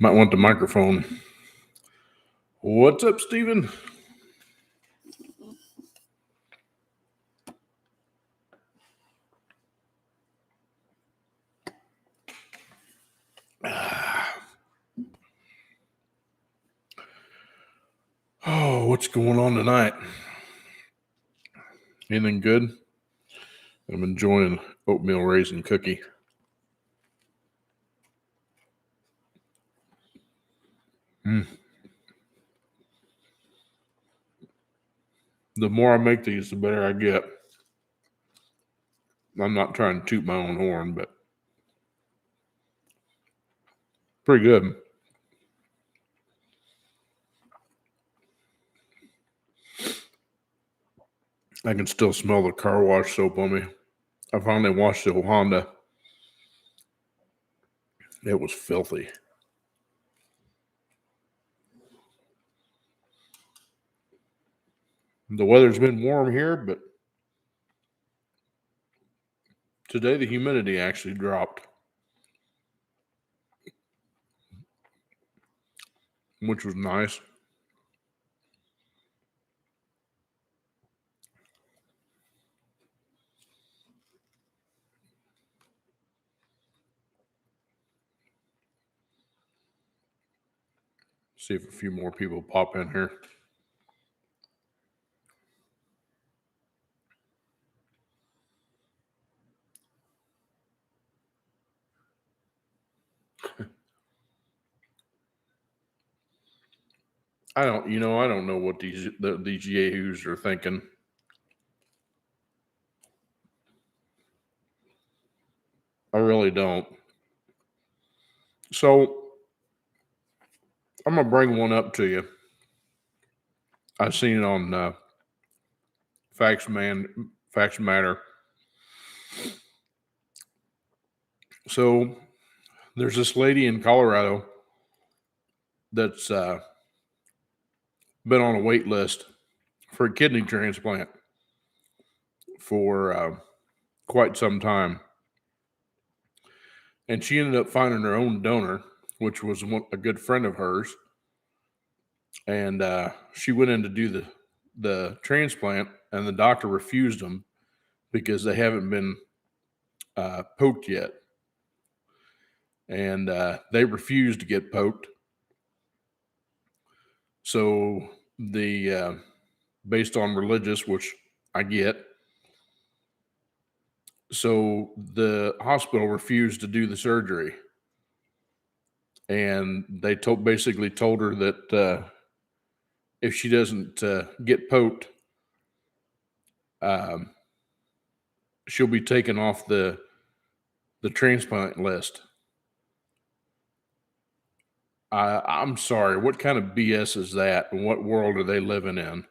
Might want the microphone. What's up, Steven? Oh, what's going on tonight? Anything good? I'm enjoying oatmeal raisin cookie. The more I make these, the better I get. I'm not trying to toot my own horn, but pretty good. I can still smell the car wash soap on me. I finally washed the Honda. It was filthy. The weather's been warm here, but today the humidity actually dropped, which was nice. See if a few more people pop in here. I don't know what these yahoos are thinking. I really don't. So I'm gonna bring one up to you. I've seen it on Facts Matter. So there's this lady in Colorado that's been on a wait list for a kidney transplant for quite some time. And she ended up finding her own donor, which was a good friend of hers. And she went in to do the transplant, and the doctor refused them because they haven't been poked yet. And they refused to get poked. So based on religious, which I get, so the hospital refused to do the surgery, and they basically told her that if she doesn't get poked, she'll be taken off the transplant list. I'm sorry, what kind of BS is that? And what world are they living in?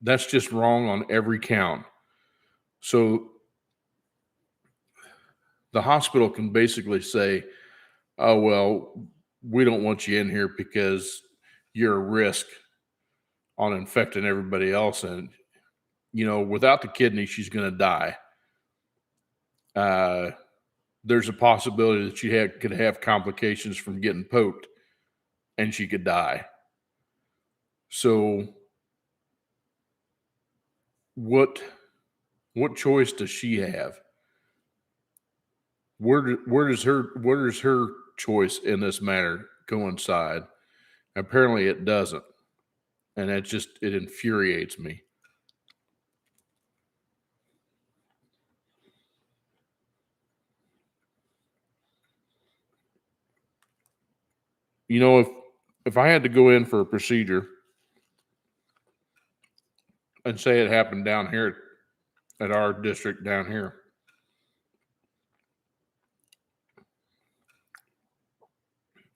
That's just wrong on every count. So the hospital can basically say, oh, well, we don't want you in here because you're a risk on infecting everybody else. And, without the kidney, she's going to die. There's a possibility that she could have complications from getting poked, and she could die. So what choice does she have? Where does her choice in this matter coincide? Apparently it doesn't. And it infuriates me. If I had to go in for a procedure and say it happened down here at our district down here,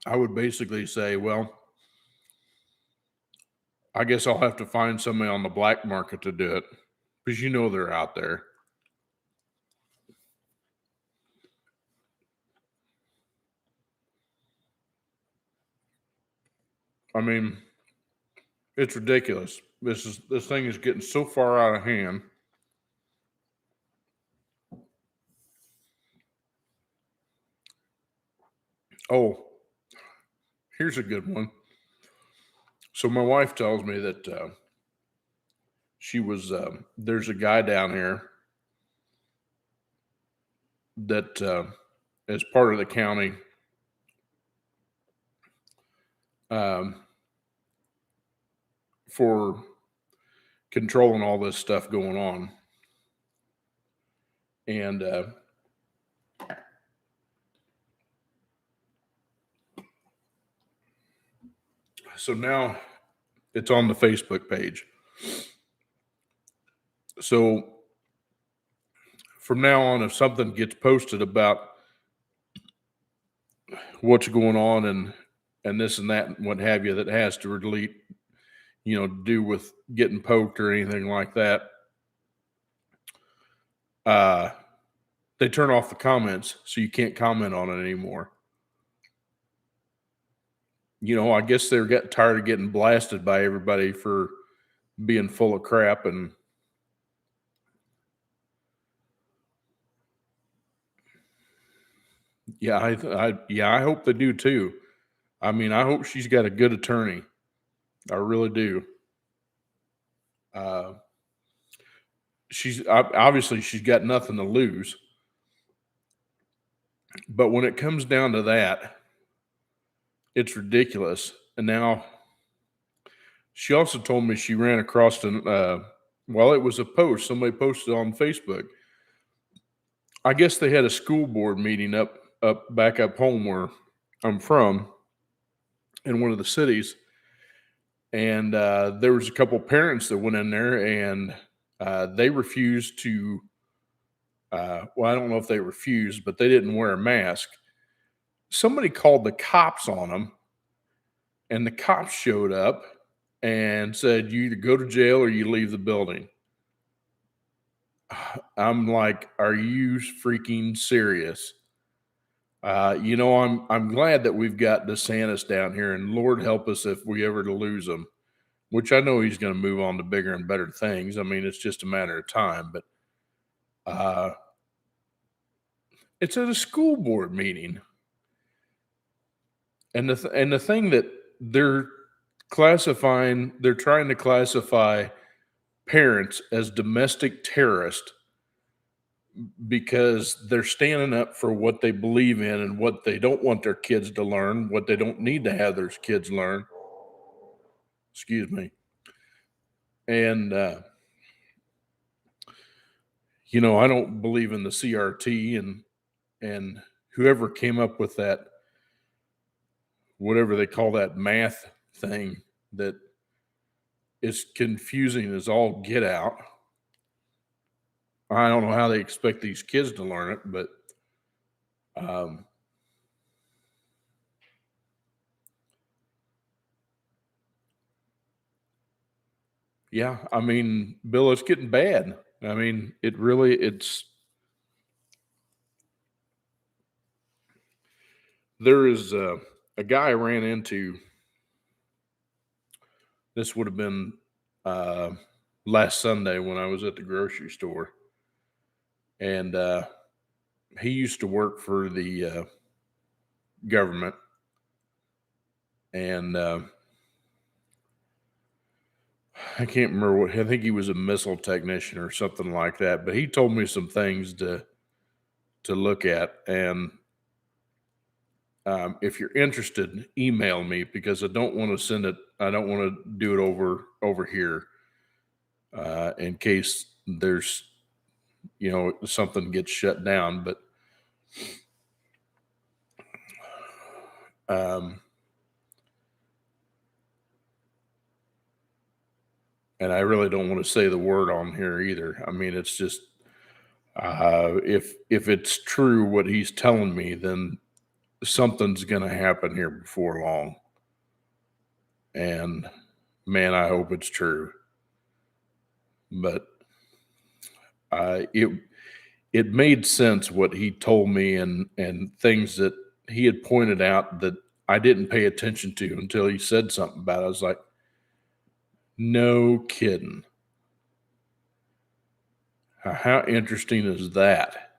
I would basically say, well, I guess I'll have to find somebody on the black market to do it, because they're out there. I mean, it's ridiculous. This thing is getting so far out of hand. Oh, Here's a good one. So my wife tells me that there's a guy down here that is part of the county for controlling all this stuff going on. And so now it's on the Facebook page. So from now on, if something gets posted about what's going on and this and that and what have you that has to relate, do with getting poked or anything like that, they turn off the comments so you can't comment on it anymore. I guess they're getting tired of getting blasted by everybody for being full of crap. And yeah, I hope they do too. I mean, I hope she's got a good attorney. I really do. She's obviously she's got nothing to lose. But when it comes down to that, it's ridiculous. And now she also told me she ran across it was a post. Somebody posted on Facebook. I guess they had a school board meeting back up home where I'm from in one of the cities. And there was a couple parents that went in there and they refused to, I don't know if they refused, but they didn't wear a mask. Somebody called the cops on them, and the cops showed up and said, you either go to jail or you leave the building. I'm like, are you freaking serious? I'm glad that we've got DeSantis down here, and Lord help us if we ever to lose him, which I know he's going to move on to bigger and better things. I mean, it's just a matter of time, but it's at a school board meeting. And the thing that they're trying to classify parents as domestic terrorists because they're standing up for what they believe in and what they don't want their kids to learn, what they don't need to have their kids learn. Excuse me. And, I don't believe in the CRT and whoever came up with that, whatever they call that math thing that is confusing as all get out. I don't know how they expect these kids to learn it, but yeah, I mean, Bill, it's getting bad. I mean, there is a guy I ran into. This would have been last Sunday when I was at the grocery store. And he used to work for the government. And I can't remember I think he was a missile technician or something like that. But he told me some things to look at. And if you're interested, email me because I don't want to send it. I don't want to do it over here in case there's, something gets shut down. But and I really don't want to say the word on here either. I mean, it's just if it's true what he's telling me, then something's going to happen here before long. And man, I hope it's true. But it made sense what he told me and things that he had pointed out that I didn't pay attention to until he said something about it. I was like, no kidding. How interesting is that?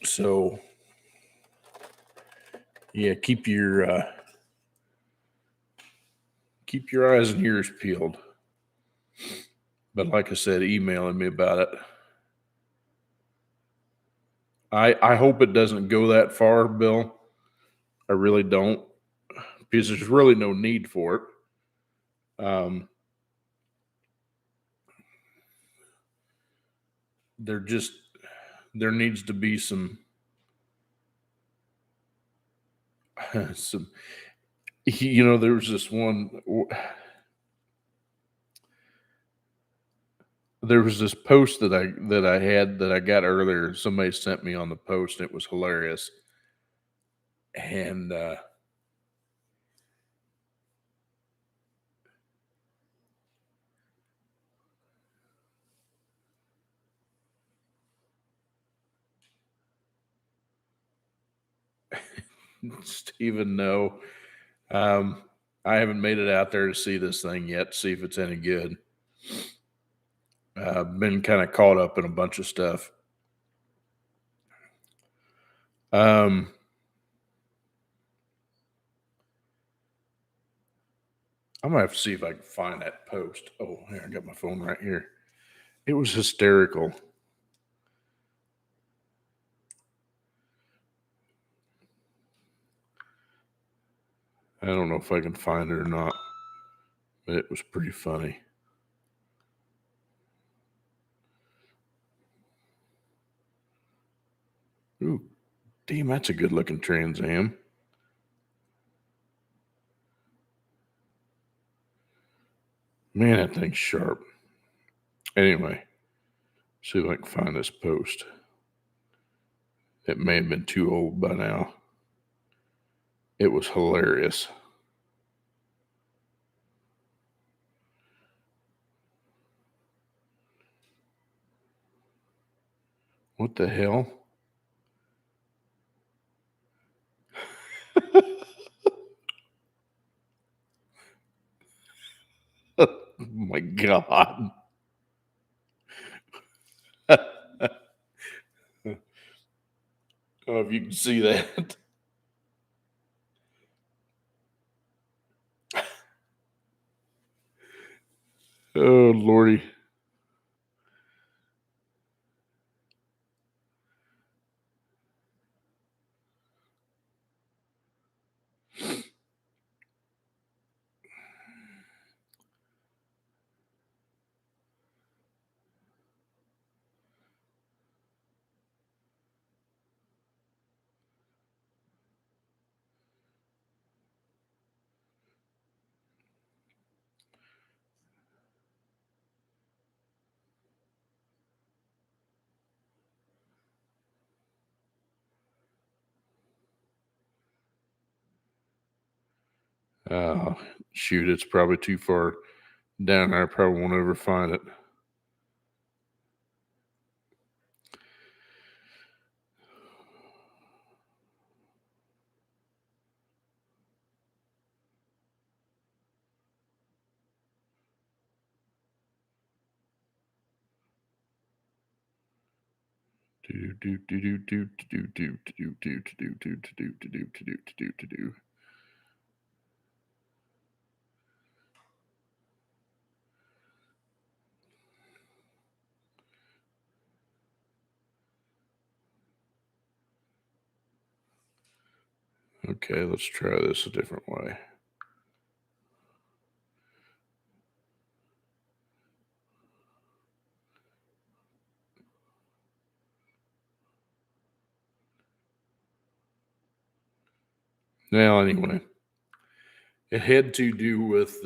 So, Yeah, keep your eyes and ears peeled. But like I said, emailing me about it. I hope it doesn't go that far, Bill. I really don't, because there's really no need for it. There needs to be some some. There was this one. There was this post that I had that I got earlier. Somebody sent me on the post. And it was hilarious, and Stephen, no, I haven't made it out there to see this thing yet. See if it's any good. I've been kind of caught up in a bunch of stuff. I'm gonna have to see if I can find that post. Oh, here, I got my phone right here. It was hysterical. I don't know if I can find it or not, but it was pretty funny. Ooh, damn, that's a good looking Trans Am. Man, that thing's sharp. Anyway, see if I can find this post. It may have been too old by now. It was hilarious. What the hell? Oh my God. Oh, if you can see that. Oh, Lordy. Shoot, it's probably too far down there. I probably won't ever find it. Okay, let's try this a different way. Now, anyway, it had to do with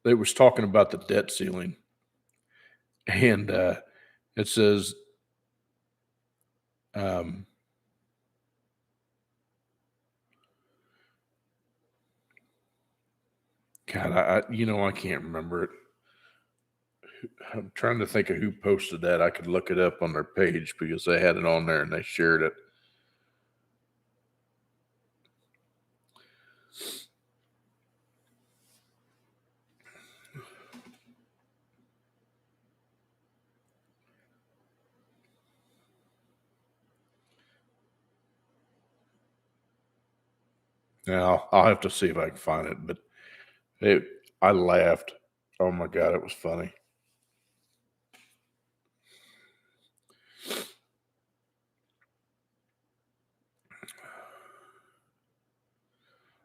they was talking about the debt ceiling, and it says God, I can't remember it. I'm trying to think of who posted that. I could look it up on their page because they had it on there and they shared it. Now I'll have to see if I can find it, but I laughed. Oh my God, it was funny.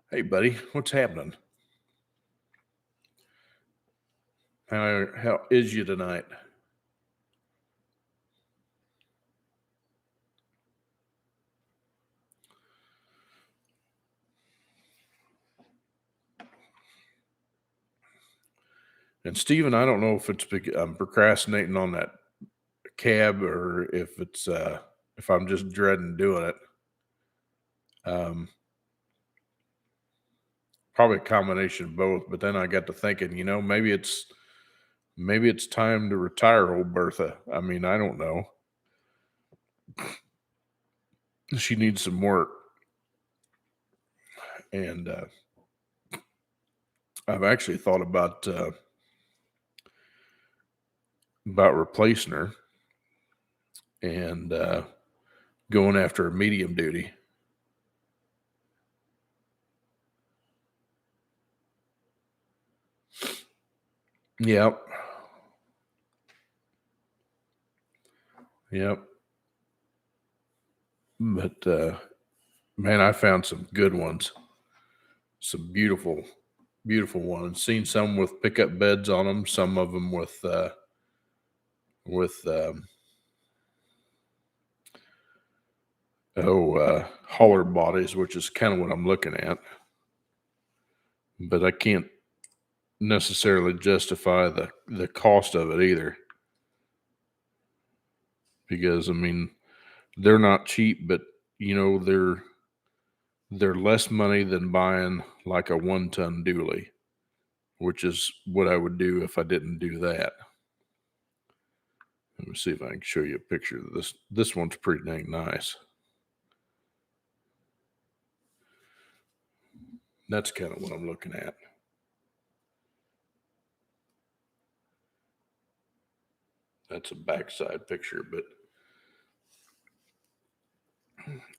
Hey, buddy, what's happening? How is you tonight? And Steven, I don't know if it's I'm procrastinating on that cab or if I'm just dreading doing it. Probably a combination of both. But then I got to thinking, maybe it's time to retire old Bertha. I mean, I don't know. She needs some work, and I've actually thought about replacing her and going after a medium duty. Yep. Yep. But man, I found some good ones. Some beautiful, beautiful ones. Seen some with pickup beds on them. Some of them with hauler bodies, which is kind of what I'm looking at. But I can't necessarily justify the cost of it either, because I mean they're not cheap, but they're less money than buying like a 1-ton dually, which is what I would do if I didn't do that. Let me see if I can show you a picture of this. This one's pretty dang nice. That's kind of what I'm looking at. That's a backside picture, but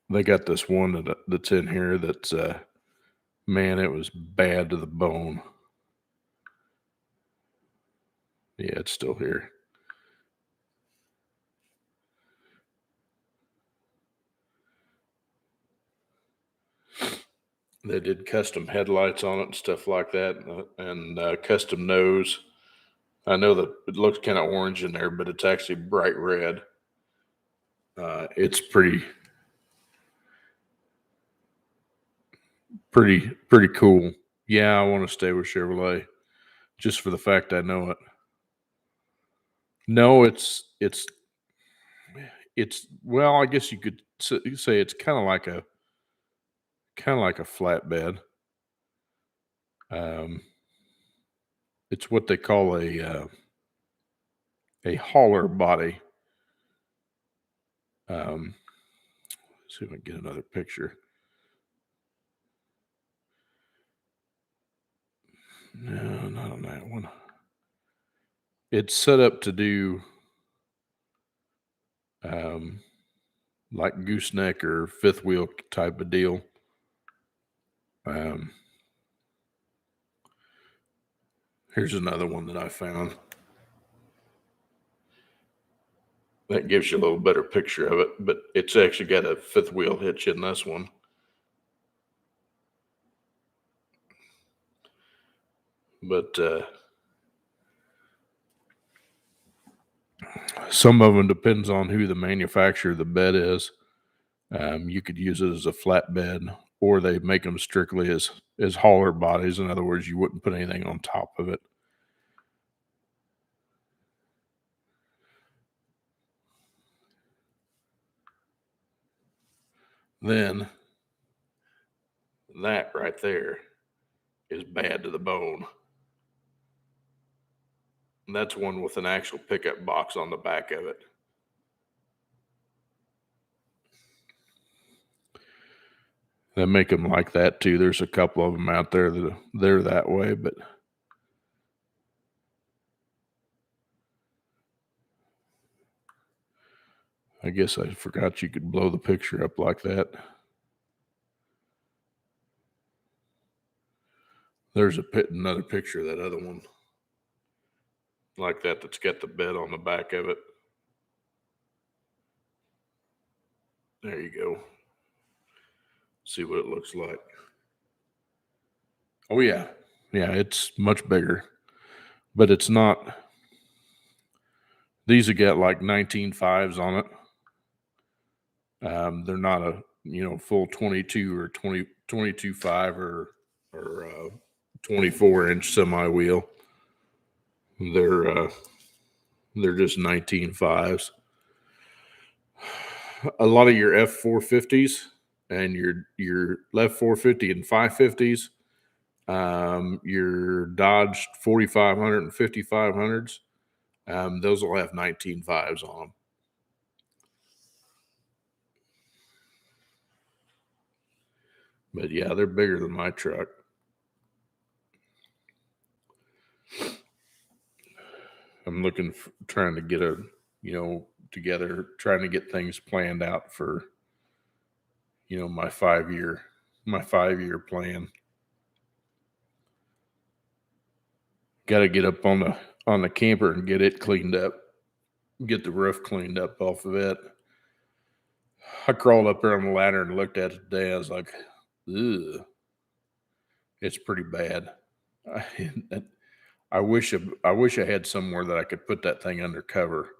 they got this one that's in here that's man, it was bad to the bone. Yeah, it's still here. They did custom headlights on it and stuff like that, and custom nose. I know that it looks kind of orange in there, but it's actually bright red. It's pretty cool. Yeah, I want to stay with Chevrolet just for the fact I know it. No, it's well, I guess you could say it's kind of like a flatbed. Um, it's what they call a hauler body. Let's see if I can get another picture. No, not on that one. It's set up to do um, like gooseneck or fifth wheel type of deal. Um, here's another one that I found that gives you a little better picture of it, but it's actually got a fifth wheel hitch in this one. But some of them depends on who the manufacturer of the bed is. You could use it as a flatbed, or they make them strictly as hauler bodies. In other words, you wouldn't put anything on top of it. Then that right there is bad to the bone. And that's one with an actual pickup box on the back of it. They make them like that too. There's a couple of them out there that they're that way, but I guess I forgot you could blow the picture up like that. There's another picture of that other one like that's got the bed on the back of it. There you go. See what it looks like. Oh yeah. Yeah, it's much bigger. But it's not. These have got like 19.5s on it. They're not a full 22 or 22.5 or 24-inch semi wheel. They're just 19.5s. A lot of your F450s and your left 450 and 550s, your Dodge 4500 and 5500s, those will have 19.5s on them. But yeah, they're bigger than my truck. I'm trying to get together, trying to get things planned out for, my 5-year plan. Got to get up on the camper and get it cleaned up, get the roof cleaned up off of it. I crawled up there on the ladder and looked at it today. I was like, ugh, it's pretty bad. I wish I had somewhere that I could put that thing under cover.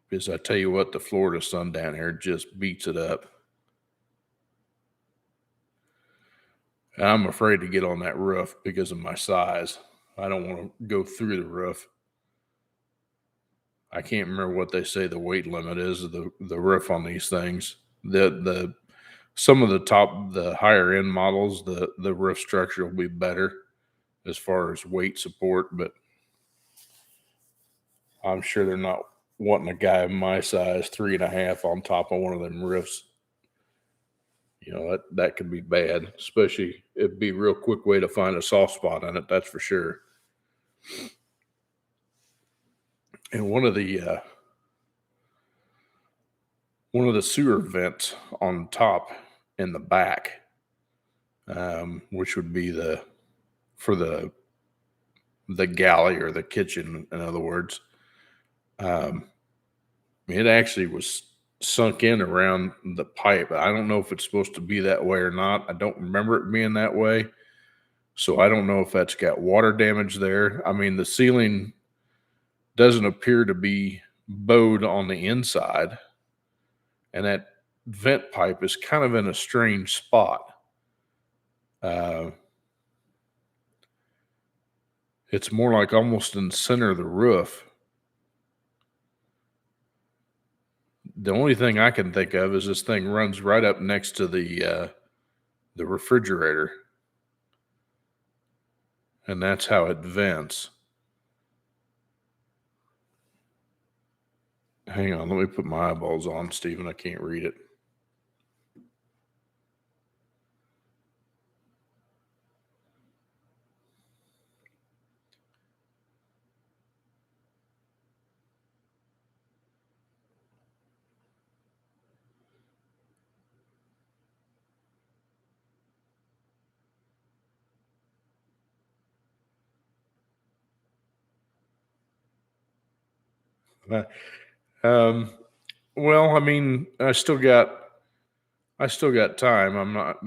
Because I tell you what, the Florida sun down here just beats it up. And I'm afraid to get on that roof because of my size. I don't want to go through the roof. I can't remember what they say the weight limit is of the roof on these things. Some of the higher end models, the roof structure will be better as far as weight support, but I'm sure they're not wanting a guy my size 3.5 on top of one of them roofs. That could be bad, especially it'd be a real quick way to find a soft spot on it. That's for sure. And one of the sewer vents on top in the back, which would be for the galley or the kitchen, in other words, it actually was sunk in around the pipe. I don't know if it's supposed to be that way or not. I don't remember it being that way. So I don't know if that's got water damage there. I mean, the ceiling doesn't appear to be bowed on the inside. And that vent pipe is kind of in a strange spot. It's more like almost in the center of the roof. The only thing I can think of is this thing runs right up next to the refrigerator. And that's how it vents. Hang on, let me put my eyeballs on, Stephen. I can't read it. Well, I mean, I still got time. I'm not,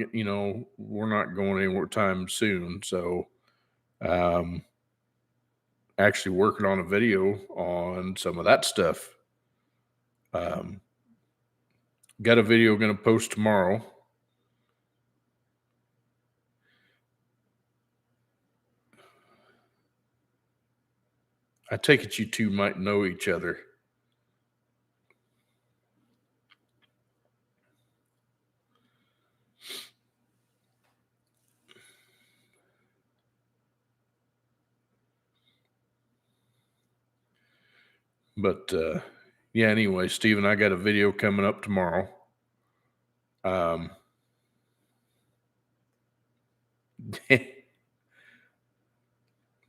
we're not going anywhere time soon. So, actually working on a video on some of that stuff. Got a video going to post tomorrow. I take it you two might know each other. But yeah, anyway, Stephen, I got a video coming up tomorrow.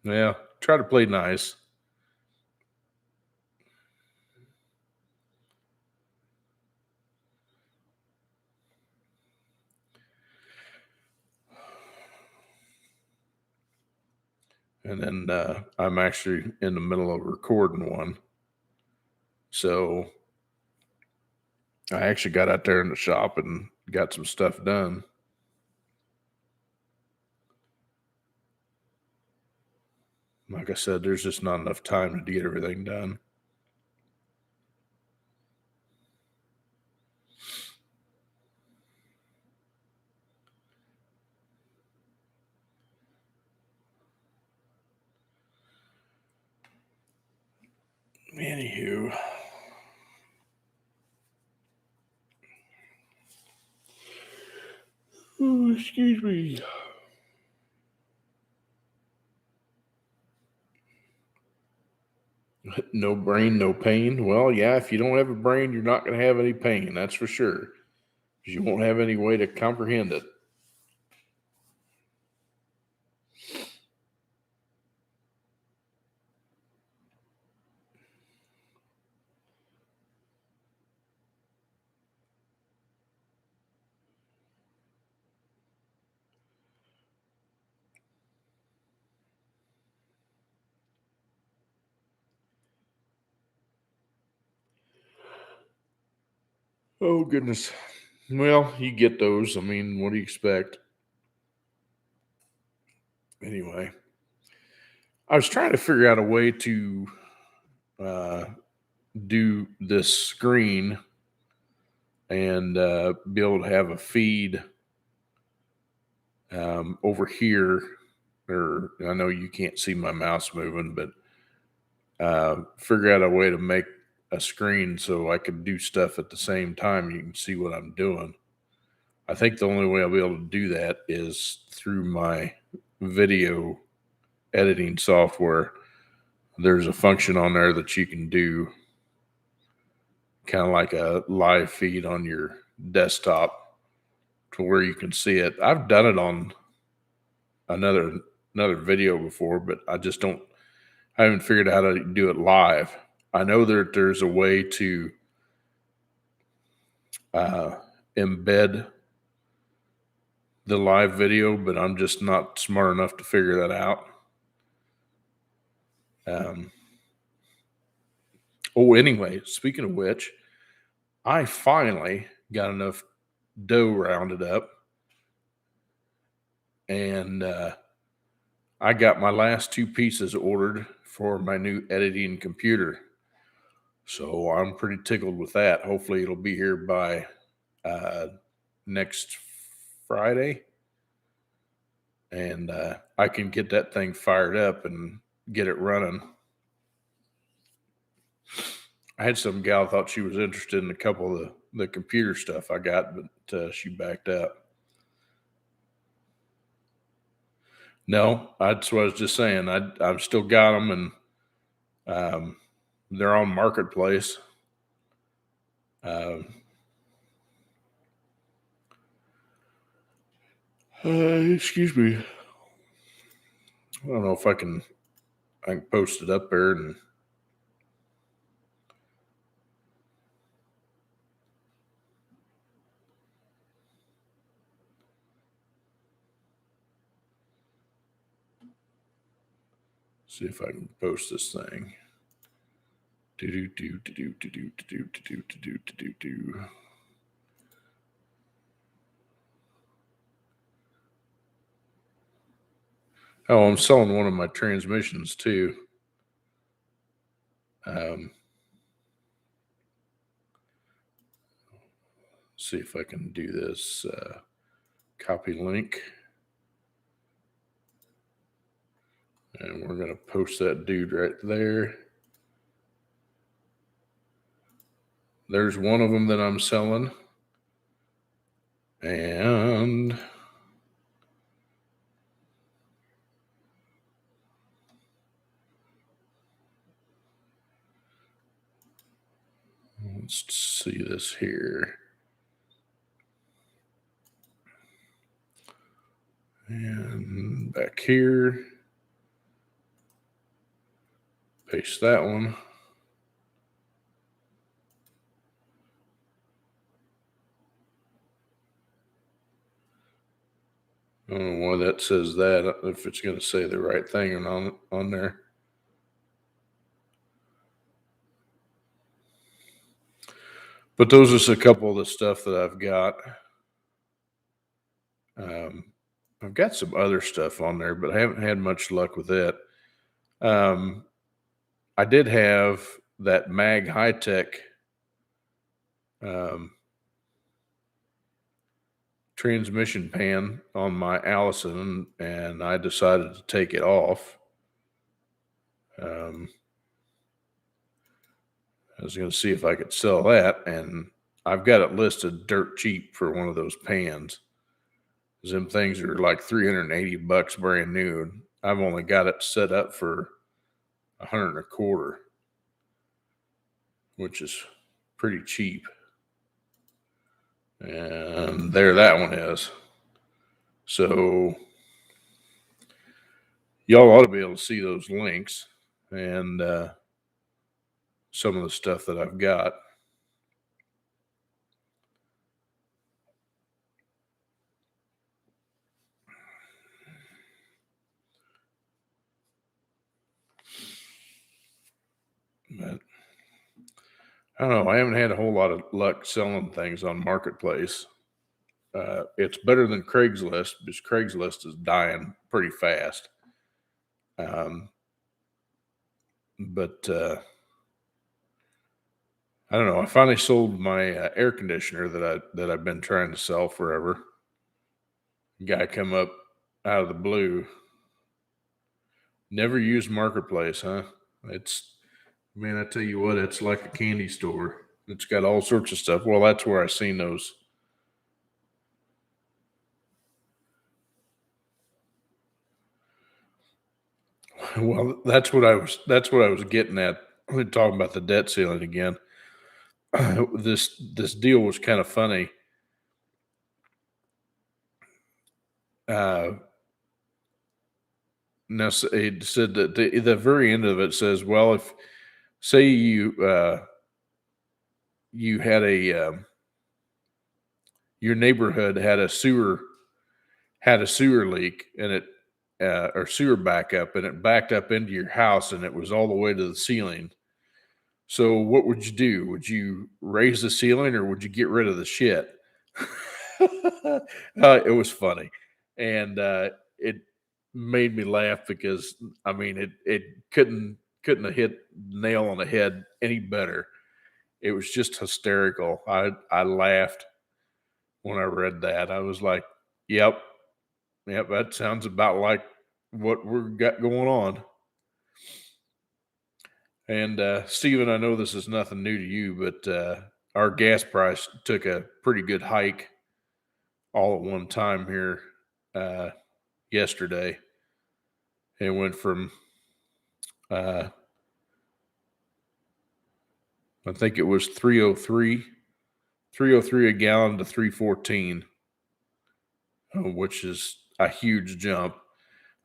Yeah, try to play nice. And then I'm actually in the middle of recording one. So I actually got out there in the shop and got some stuff done. Like I said, there's just not enough time to get everything done. Anywho. Oh, excuse me. No brain, no pain. Well, yeah, if you don't have a brain, you're not going to have any pain. That's for sure. Because you won't have any way to comprehend it. Oh, goodness. Well, you get those. I mean, what do you expect? Anyway, I was trying to figure out a way to do this screen and be able to have a feed over here. Or I know you can't see my mouse moving, but figure out a way to make a screen so I could do stuff at the same time. You can see what I'm doing. I think the only way I'll be able to do that is through my video editing software. There's a function on there that you can do kind of like a live feed on your desktop to where you can see it. I've done it on another video before, but I haven't figured out how to do it live. I know that there's a way to embed the live video, but I'm just not smart enough to figure that out. Anyway, speaking of which, I finally got enough dough rounded up, and I got my last 2 pieces ordered for my new editing computer. So I'm pretty tickled with that. Hopefully it'll be here by next Friday. And I can get that thing fired up and get it running. I had some gal thought she was interested in a couple of the computer stuff I got, but she backed out. No, that's what I was just saying. I've still got them, and they're on Marketplace. Excuse me. I don't know if I can post it up there and see if I can post this thing. Oh, I'm selling one of my transmissions too. See if I can do this. Copy link. And we're going to post that dude right there. There's one of them that I'm selling. And let's see this here. And back here, paste that one. I don't know why that says that, if it's going to say the right thing or not on there. But those are just a couple of the stuff that I've got. I've got some other stuff on there, but I haven't had much luck with it. I did have that Mag High Tech transmission pan on my Allison, and I decided to take it off. I was going to see if I could sell that, and I've got it listed dirt cheap for one of those pans. Them things are like $380 brand new. I've only got it set up for $125, which is pretty cheap. And there that one is. So y'all ought to be able to see those links and some of the stuff that I've got. But I don't know. I haven't had a whole lot of luck selling things on Marketplace. It's better than Craigslist because Craigslist is dying pretty fast. But I don't know. I finally sold my air conditioner that I've been trying to sell forever. Guy come up out of the blue. Never used Marketplace, huh? Man, I tell you what, it's like a candy store. It's got all sorts of stuff. Well, that's where I seen those. Well, that's what I was getting at. We're talking about the debt ceiling again. This deal was kind of funny. Now, it said that the very end of it says, well, if say you had your neighborhood had a sewer leak and it or sewer backup, and it backed up into your house and it was all the way to the ceiling. So what would you do? Would you raise the ceiling or would you get rid of the shit? It was funny, and it made me laugh because I mean it couldn't have hit the nail on the head any better. It was just hysterical. I laughed when I read that. I was like, "Yep, that sounds about like what we've got going on." And Stephen, I know this is nothing new to you, but our gas price took a pretty good hike all at one time here yesterday. It went from I think it was 303 a gallon to 314, which is a huge jump.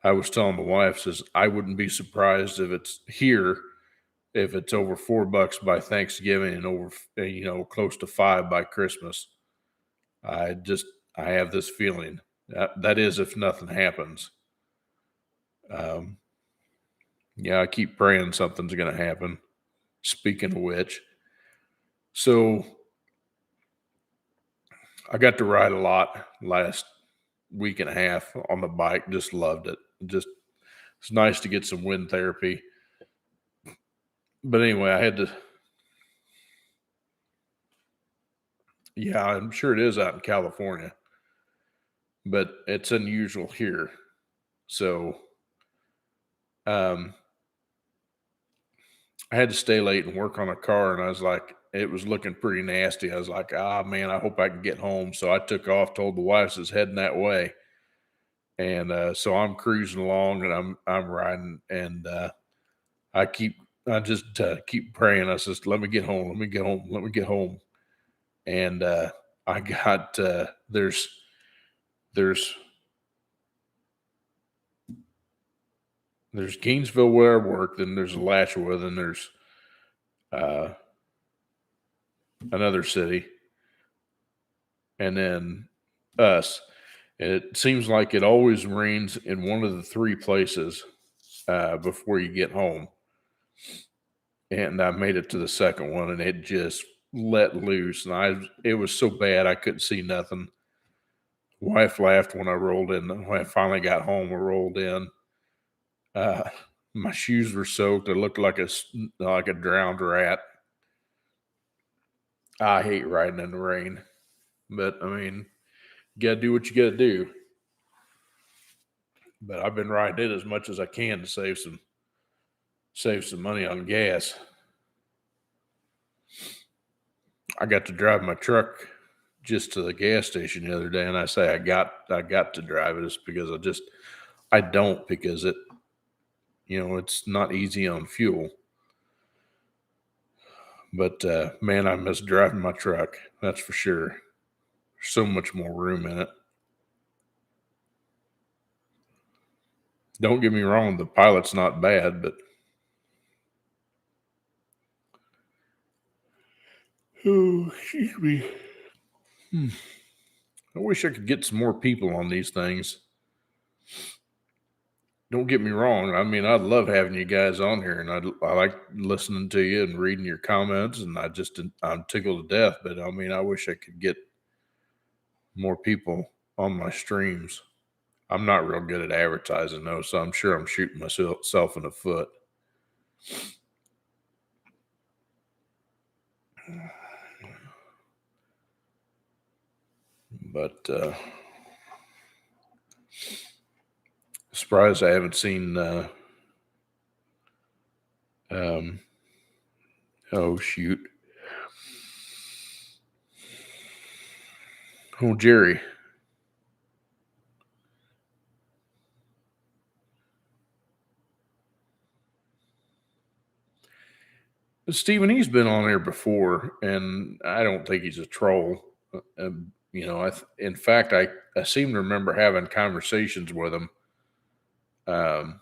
I was telling my wife, says I wouldn't be surprised if it's here, if it's over $4 by Thanksgiving and over close to $5 by Christmas. I have this feeling that is if nothing happens. Yeah, I keep praying something's going to happen. Speaking of which, so I got to ride a lot last week and a half on the bike. Just loved it. It's nice to get some wind therapy. But anyway, I had to. Yeah, I'm sure it is out in California, but it's unusual here. So, I had to stay late and work on a car, and I was like, it was looking pretty nasty. I was like, man, I hope I can get home. So I took off, told the wife I was heading that way. And so I'm cruising along and I'm riding, and I just keep praying. I says, let me get home, let me get home, let me get home. And I got there's Gainesville where I work, then there's Alachua, then there's another city, and then us. And it seems like it always rains in one of the three places before you get home. And I made it to the second one, and it just let loose. And it was so bad I couldn't see nothing. Wife laughed when I rolled in. When I finally got home, I rolled in. My shoes were soaked. I looked like a drowned rat. I hate riding in the rain, but I mean, you gotta do what you gotta do. But I've been riding it as much as I can to save some money on gas. I got to drive my truck just to the gas station the other day, and I say I got to drive it. It's because I don't, because it's not easy on fuel. But man, I miss driving my truck. That's for sure. There's so much more room in it. Don't get me wrong, the Pilot's not bad, but oh, excuse me. I wish I could get some more people on these things. Don't get me wrong. I mean, I love having you guys on here, and I like listening to you and reading your comments, and I'm tickled to death. But I mean, I wish I could get more people on my streams. I'm not real good at advertising though, so I'm sure I'm shooting myself in the foot. But surprised I haven't seen. Oh shoot! Oh Jerry. Stephen, he's been on here before, and I don't think he's a troll. In fact, I seem to remember having conversations with him. In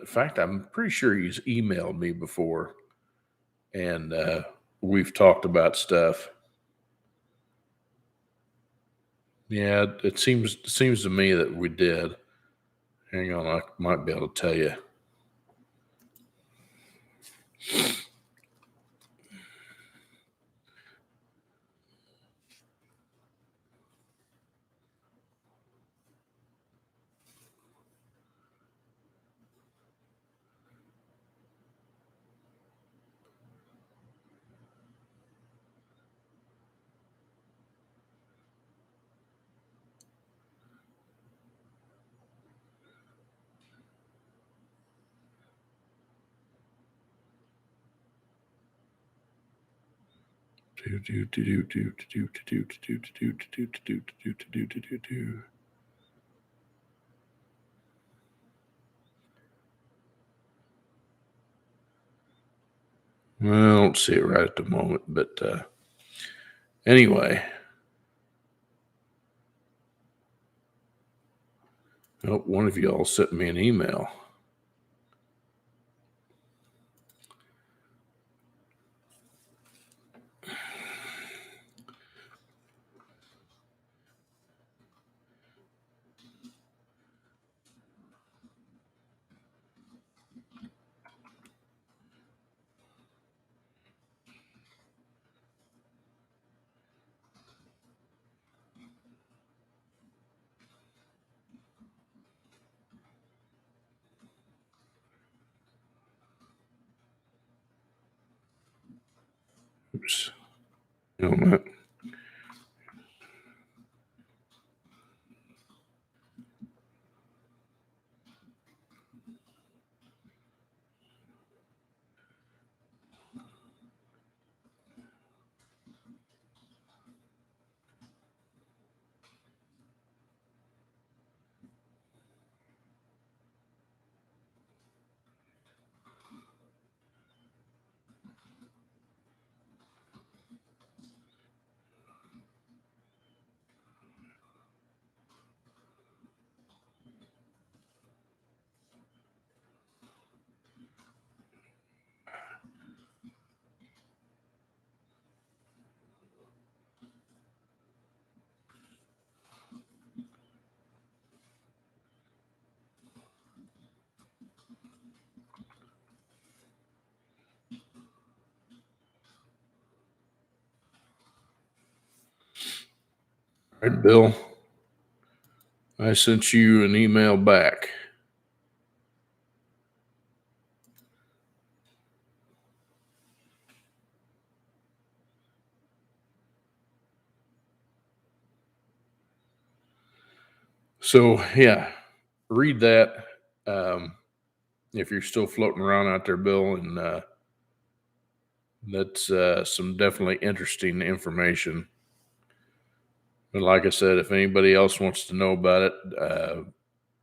fact, I'm pretty sure he's emailed me before, and we've talked about stuff. Yeah, it seems to me that we did. Hang on, I might be able to tell you. Well, I don't see it right at the moment, but anyway. Oh, one of y'all sent me an email. Oops. That. right, Bill. I sent you an email back. So, yeah, read that if you're still floating around out there, Bill. And that's some definitely interesting information. But like I said, if anybody else wants to know about it,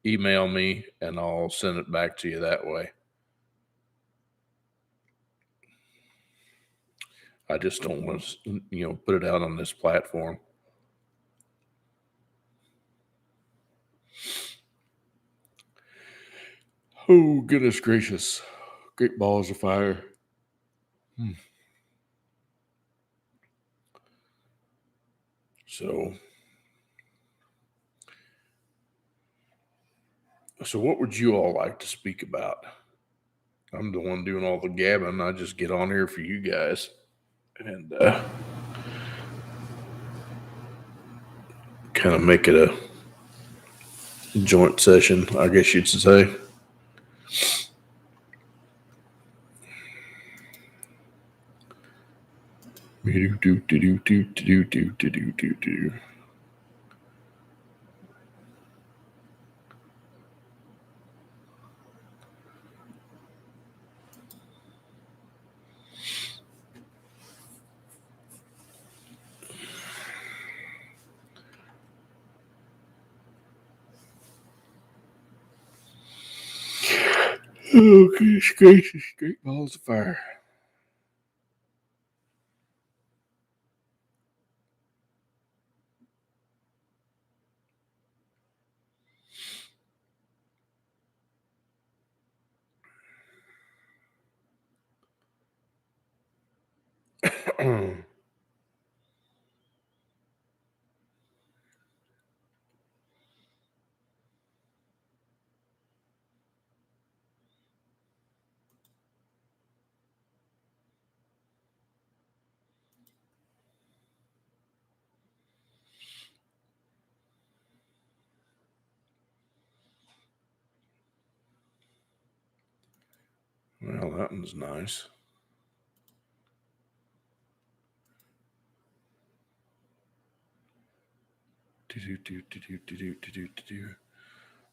email me and I'll send it back to you that way. I just don't want to, put it out on this platform. Oh, goodness gracious. Great balls of fire. So what would you all like to speak about? I'm the one doing all the gabbing. I just get on here for you guys. And kind of make it a joint session, I guess you'd say. Oh, goodness gracious, great balls of fire. Well, that one's nice.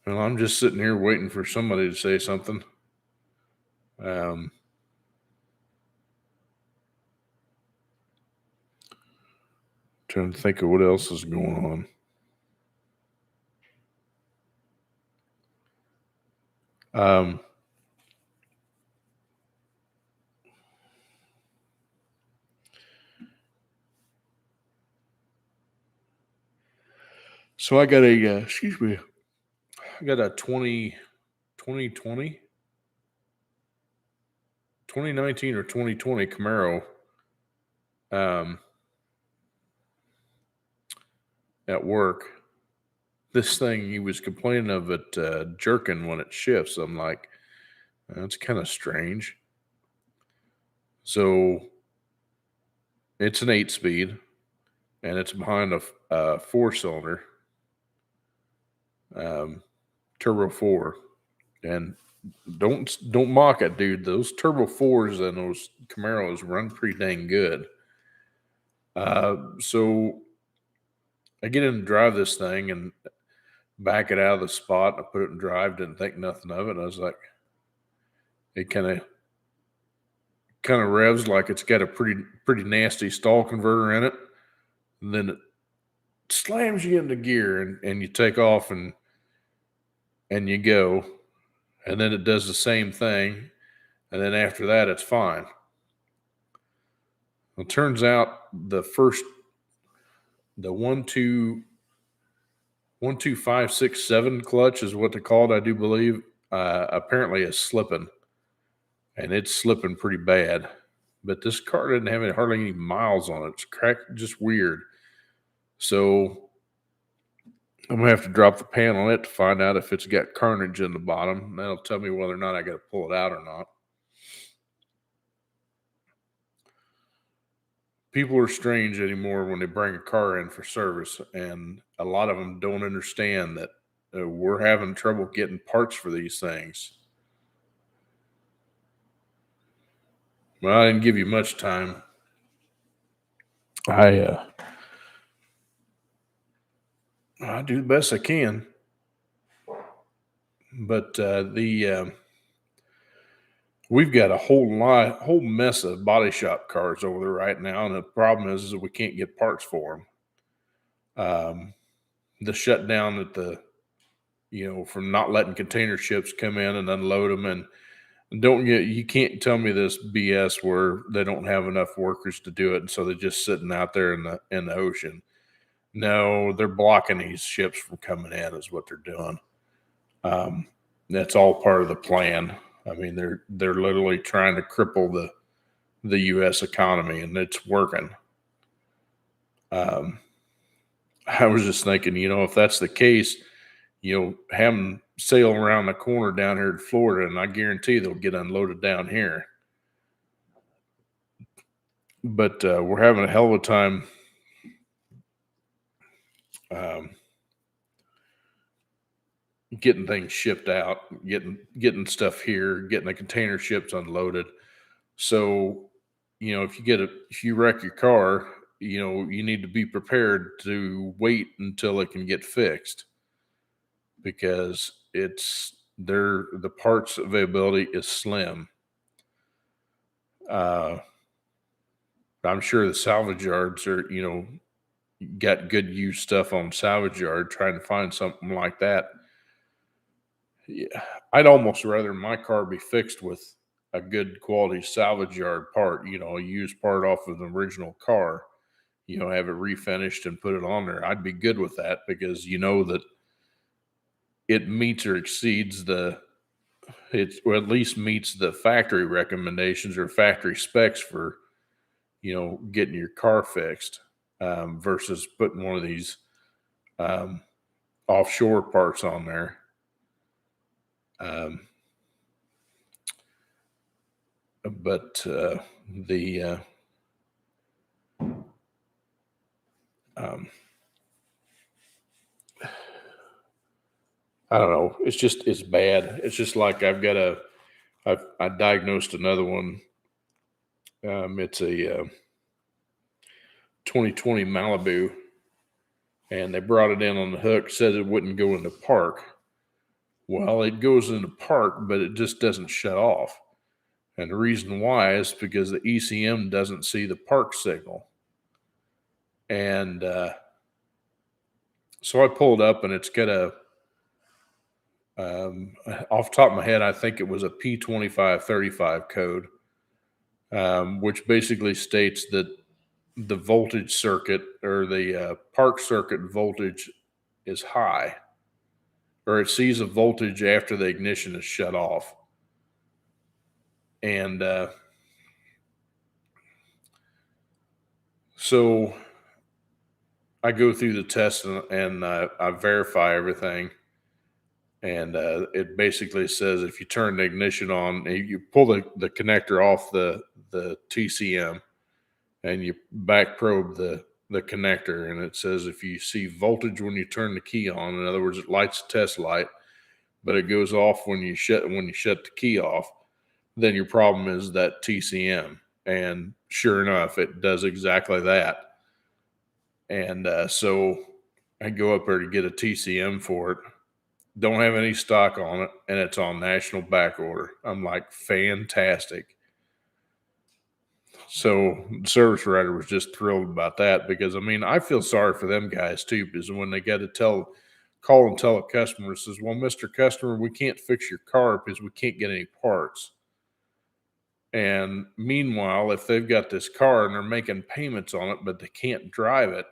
Well, I'm just sitting here waiting for somebody to say something. Trying to think of what else is going on. So I got a, I got a 2019 or 2020 Camaro at work. This thing, he was complaining of it jerking when it shifts. I'm like, that's kind of strange. So it's an 8-speed, and it's behind a 4-cylinder turbo 4. And don't mock it, dude. Those turbo 4s and those Camaros run pretty dang good. So I get in to drive this thing and back it out of the spot. I put it in drive, didn't think nothing of it. I was like, it kind of revs like it's got a pretty nasty stall converter in it. And then it slams you into gear and you take off and you go. And then it does the same thing. And then after that, it's fine. Well, it turns out the 1, 2, 1, 2, 5, 6, 7 clutch is what they call it, I do believe, apparently is slipping. And it's slipping pretty bad. But this car didn't have hardly any miles on it. It's cracked, just weird. So I'm going to have to drop the pan on it to find out if it's got carnage in the bottom. That'll tell me whether or not I got to pull it out or not. people are strange anymore when they bring a car in for service, and a lot of them don't understand that we're having trouble getting parts for these things. Well, I didn't give you much time. I do the best I can, but we've got a whole mess of body shop cars over there right now, and the problem is that we can't get parts for them. The shutdown at from not letting container ships come in and unload them, and you can't tell me this BS where they don't have enough workers to do it, and so they're just sitting out there in the ocean. No, they're blocking these ships from coming in, is what they're doing. That's all part of the plan. I mean, they're literally trying to cripple the U.S. economy, and it's working. I was just thinking, if that's the case, have them sail around the corner down here in Florida, and I guarantee they'll get unloaded down here. But we're having a hell of a time getting things shipped out, getting stuff here, getting the container ships unloaded. So, if you wreck your car, you need to be prepared to wait until it can get fixed, because the parts availability is slim. I'm sure the salvage yards are, got good used stuff on salvage yard, trying to find something like that. Yeah, I'd almost rather my car be fixed with a good quality salvage yard part, a used part off of the original car, have it refinished and put it on there. I'd be good with that, because that it meets or exceeds or at least meets the factory recommendations or factory specs for, getting your car fixed, versus putting one of these offshore parts on there. But the I don't know. It's bad. It's just like I diagnosed another one. It's a 2020 Malibu, and they brought it in on the hook, said it wouldn't go into park. Well, it goes into park, but it just doesn't shut off. And the reason why is because the ECM doesn't see the park signal. And so I pulled up, and it's got off the top of my head, I think it was a P2535 code, which basically states that the voltage circuit, or the park circuit voltage, is high, or it sees a voltage after the ignition is shut off. And so I go through the test, and I verify everything. And it basically says if you turn the ignition on, you pull the connector off the TCM, and you back probe the connector, and it says if you see voltage when you turn the key on, in other words, it lights a test light, but it goes off when you shut the key off, then your problem is that TCM. And sure enough, it does exactly that. And so I go up there to get a TCM for it. Don't have any stock on it, and it's on national back order. I'm like, fantastic. So the service writer was just thrilled about that, because I feel sorry for them guys too, because when they got to call and tell a customer, says, well, Mr. Customer, we can't fix your car because we can't get any parts. And meanwhile, if they've got this car and they're making payments on it, but they can't drive it,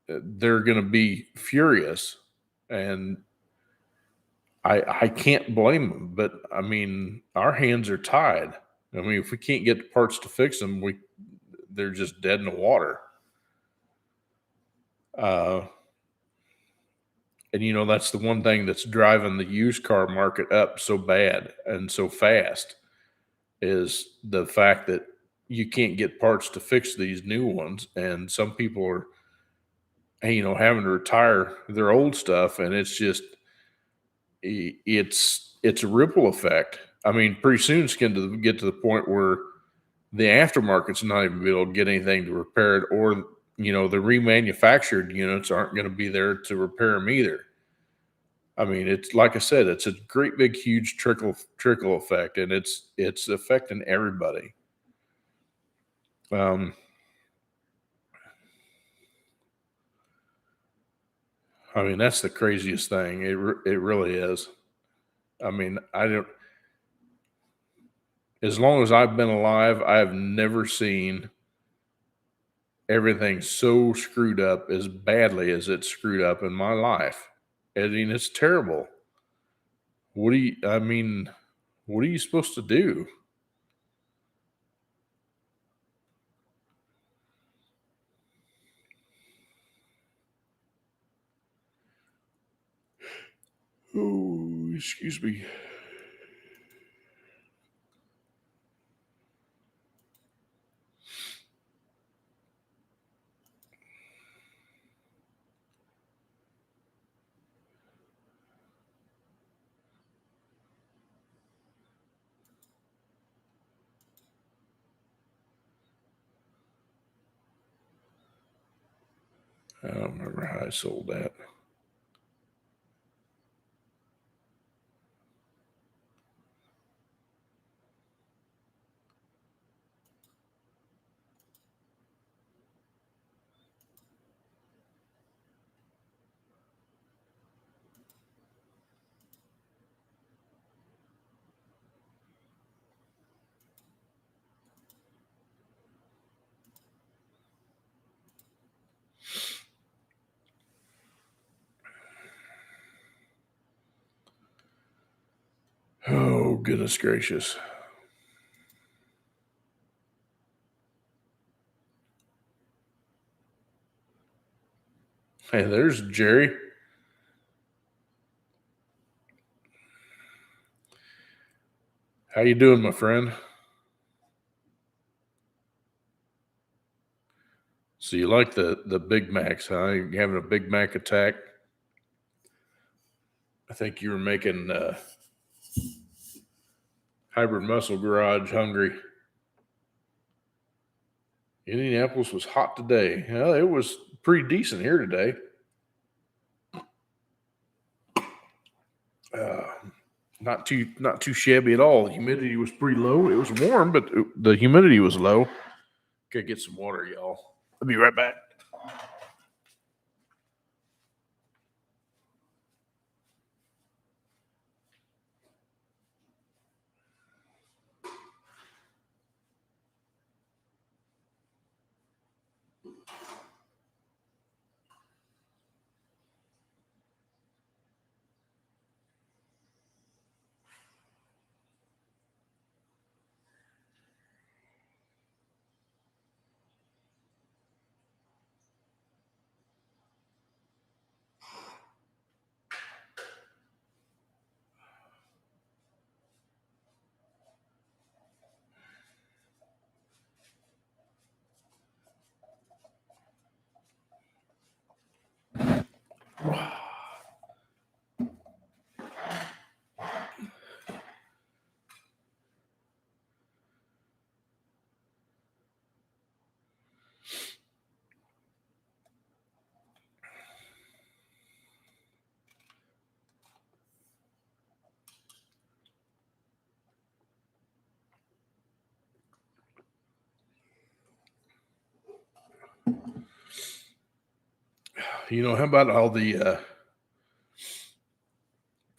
they're going to be furious. And I can't blame them, but our hands are tied. If we can't get the parts to fix them, they're just dead in the water. And that's the one thing that's driving the used car market up so bad and so fast, is the fact that you can't get parts to fix these new ones, and some people are, having to retire their old stuff, and it's just it's a ripple effect. I mean, pretty soon it's going to get to the point where the aftermarket's not even be able to get anything to repair it, or the remanufactured units aren't going to be there to repair them either. I mean, it's like I said, it's a great big huge trickle effect, and it's affecting everybody. I mean, that's the craziest thing. It really is. I mean, I don't. As long as I've been alive, I have never seen everything so screwed up as badly as it's screwed up in my life. I mean, it's terrible. What are you supposed to do? Oh, excuse me. I don't remember how I sold that. Oh, goodness gracious. Hey, there's Jerry. How you doing, my friend? So you like the Big Macs, huh? You having a Big Mac attack? I think you were making Hybrid Muscle Garage hungry. Indianapolis was hot today. Well, it was pretty decent here today. Not too shabby at all. The humidity was pretty low. It was warm, but the humidity was low. Gotta get some water, y'all. I'll be right back.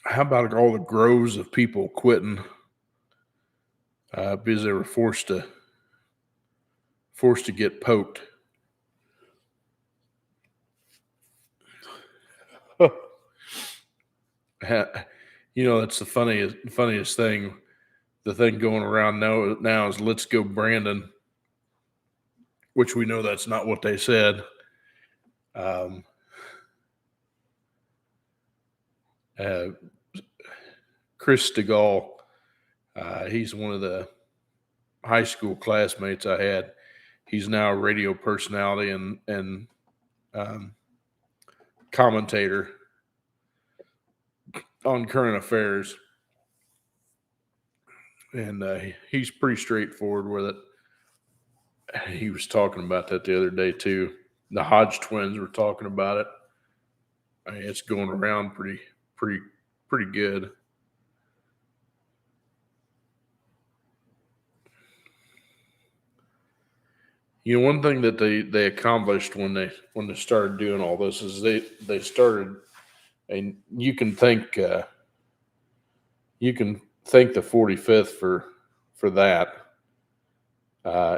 How about all the groves of people quitting because they were forced to get poked? That's the funniest thing. The thing going around now is "Let's go, Brandon," which we know that's not what they said. Um, Chris Stegall, he's one of the high school classmates I had. He's now a radio personality and commentator on current affairs, and he's pretty straightforward with it. He was talking about that the other day too. The Hodge twins were talking about it. I mean, it's going around pretty good. You know, one thing that they accomplished when they started doing all this is they started, and you can thank the 45th for that.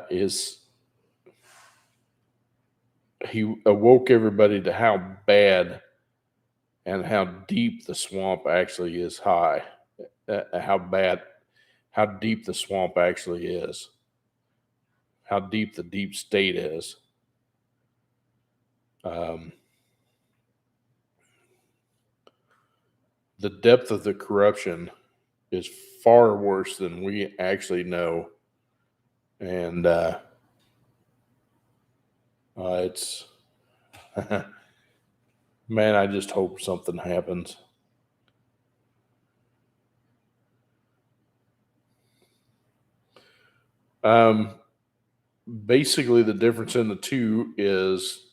Is he awoke everybody to how bad and how deep the swamp actually is high, how deep the swamp actually is, how deep the deep state is. The depth of the corruption is far worse than we actually know. And it's, man, I just hope something happens. Basically, the difference in the two is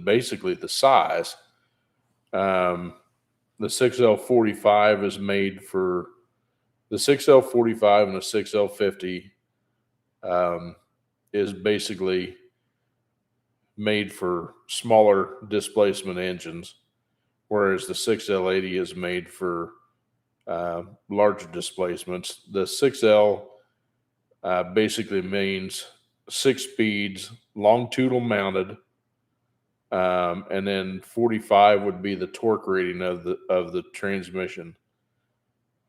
basically the size. The 6L45 is made for the 6L45 and the 6L50 is basically made for smaller displacement engines, whereas the 6L80 is made for larger displacements. The 6L basically means 6 speeds, longitudinal mounted, and then 45 would be the torque rating of the transmission,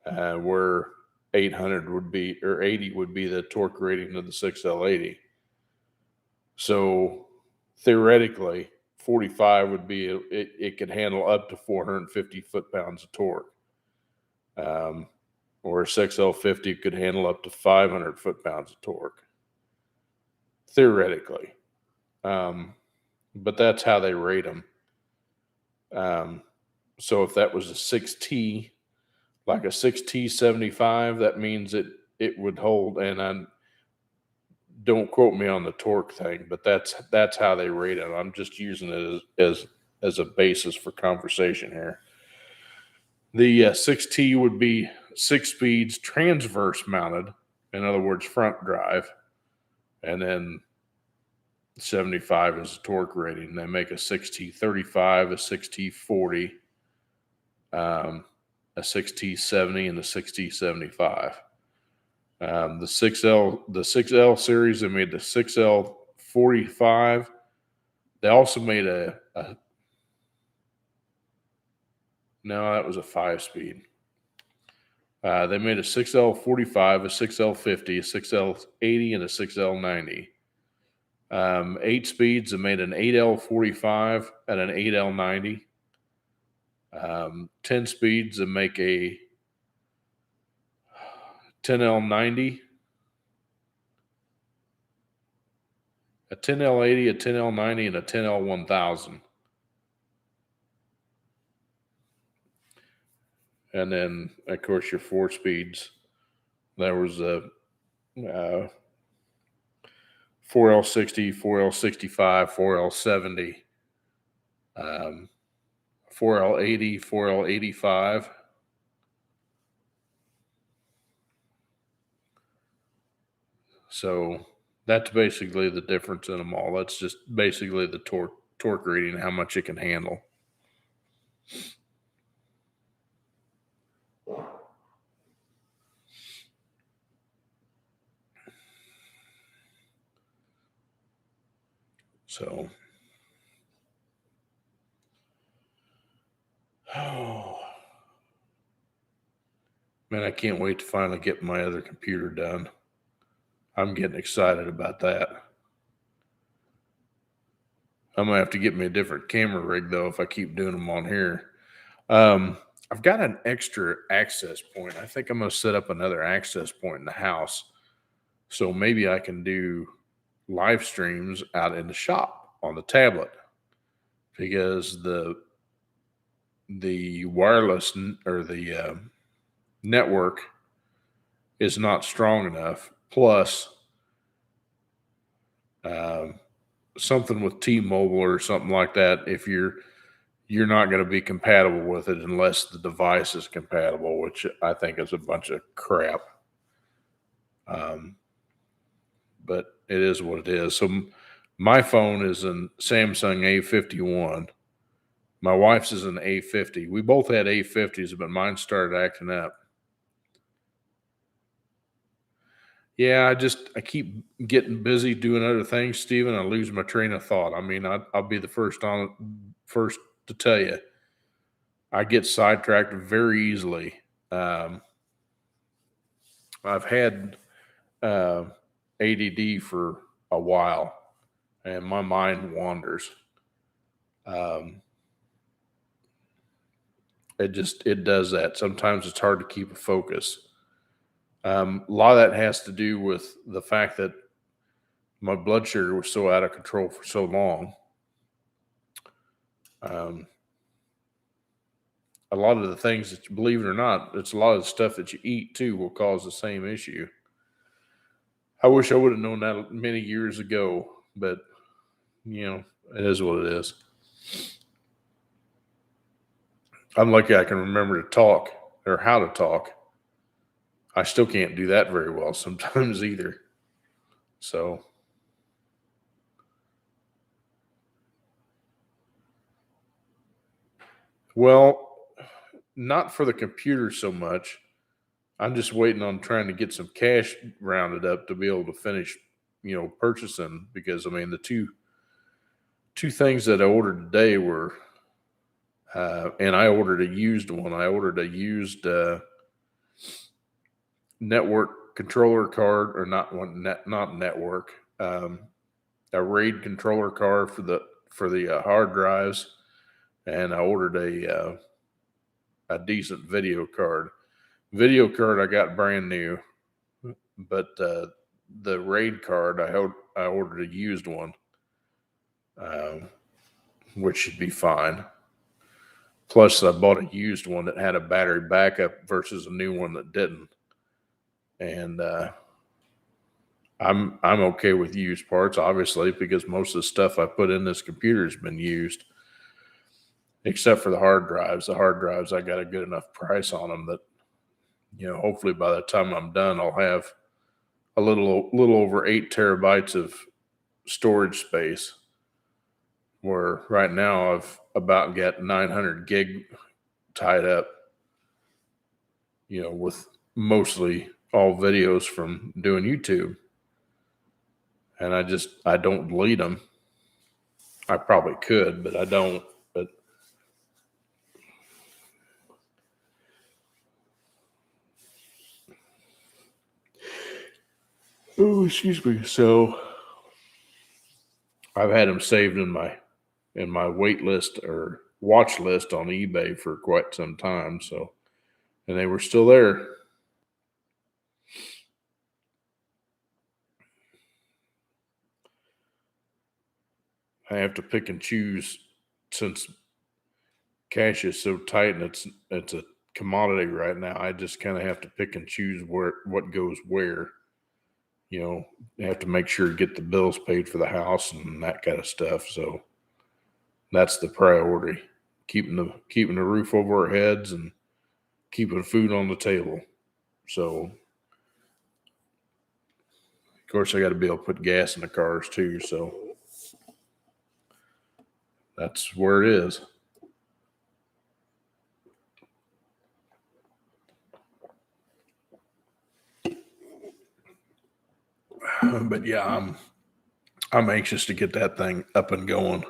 where 800 would be, or 80 would be the torque rating of the 6L80. So theoretically, 45 would be it could handle up to 450 foot-pounds of torque, or a 6L50 could handle up to 500 foot-pounds of torque, theoretically. But that's how they rate them. So if that was a 6T, like a 6T75, that means it would hold. And don't quote me on the torque thing, but that's how they rate it. I'm just using it as a basis for conversation here. The 6T would be 6 speeds transverse mounted, in other words, front drive, and then 75 is the torque rating. They make a 6T35, a 6T40, a 6T70, and a 6T75. The 6L series, they made the 6L45. They also made no, that was a 5-speed. They made a 6L45, a 6L50, a 6L80, and a 6L90. 8 speeds, they made an 8L45 and an 8L90. 10 speeds, they make a 10L90, a 10L80, a 10L90, and a 10L1000. And then, of course, your 4 speeds. There was a 4L60, 4L65, 4L70, 4L80, 4L85. So that's basically the difference in them all. That's just basically the torque rating, how much it can handle. So, oh, man, I can't wait to finally get my other computer done. I'm getting excited about that. I'm going to have to get me a different camera rig, though, if I keep doing them on here. I've got an extra access point. I think I'm going to set up another access point in the house So maybe I can do live streams out in the shop on the tablet, because the wireless or the network is not strong enough. Plus, something with T-Mobile or something like that, if you're not going to be compatible with it unless the device is compatible, which I think is a bunch of crap. But it is what it is. So my phone is an Samsung A51. My wife's is an A50. We both had A50s, but mine started acting up. Yeah, I keep getting busy doing other things, Steven. I lose my train of thought. I mean, I'll be the first to tell you, I get sidetracked very easily. I've had ADD for a while, and my mind wanders. It does that. Sometimes it's hard to keep a focus. A lot of that has to do with the fact that my blood sugar was so out of control for so long. A lot of the things that, believe it or not, it's a lot of the stuff that you eat too will cause the same issue. I wish I would have known that many years ago, but it is what it is. I'm lucky I can remember to talk or how to talk. I still can't do that very well sometimes either. So, well, not for the computer so much. I'm just waiting on trying to get some cash rounded up to be able to finish, purchasing, because I mean the two things that I ordered today were, and I ordered a used one. I ordered a used network controller card, or not network, a RAID controller card for the hard drives, and I ordered a decent video card. Video card I got brand new, but the RAID card I ordered a used one, which should be fine. Plus, I bought a used one that had a battery backup versus a new one that didn't. And I'm okay with used parts, obviously, because most of the stuff I put in this computer has been used, except for the hard drives. The hard drives, I got a good enough price on them that, hopefully by the time I'm done, I'll have a little over 8 terabytes of storage space. Where right now I've about got 900 gig tied up, with mostly all videos from doing YouTube. And I don't delete them. I probably could, but I don't. But oh, excuse me. So I've had them saved in my wait list or watch list on eBay for quite some time. So, and they were still there. I have to pick and choose, since cash is so tight and it's a commodity right now. I just kind of have to pick and choose what goes where. I have to make sure to get the bills paid for the house and that kind of stuff. So that's the priority: keeping the roof over our heads and keeping food on the table. So, of course, I got to be able to put gas in the cars too. So that's where it is. But yeah, I'm anxious to get that thing up and going.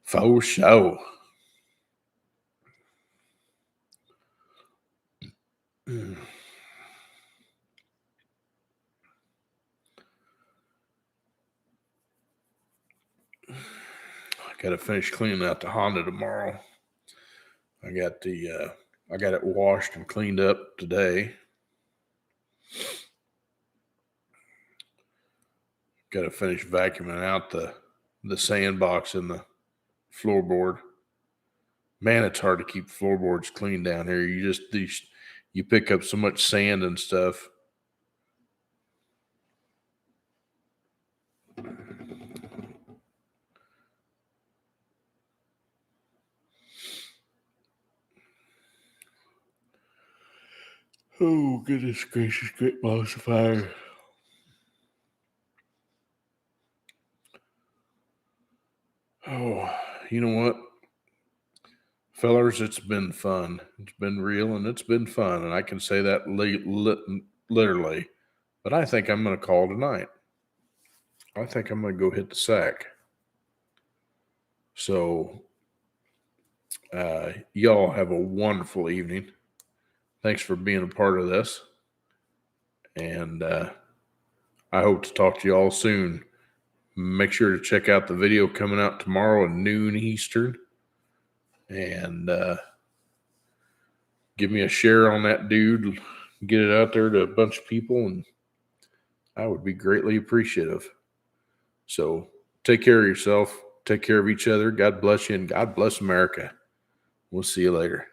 For sure. I got to finish cleaning out the Honda tomorrow. I got it washed and cleaned up today. Got to finish vacuuming out the sandbox and the floorboard. Man, it's hard to keep floorboards clean down here. You pick up so much sand and stuff. Oh, goodness gracious, great balls of fire. Oh, you know what? Fellers, it's been fun. It's been real and it's been fun. And I can say that literally. But I think I'm going to call tonight. I think I'm going to go hit the sack. So, y'all have a wonderful evening. Thanks for being a part of this. And I hope to talk to you all soon. Make sure to check out the video coming out tomorrow at noon Eastern. And give me a share on that, dude. Get it out there to a bunch of people, and I would be greatly appreciative. So take care of yourself. Take care of each other. God bless you, and God bless America. We'll see you later.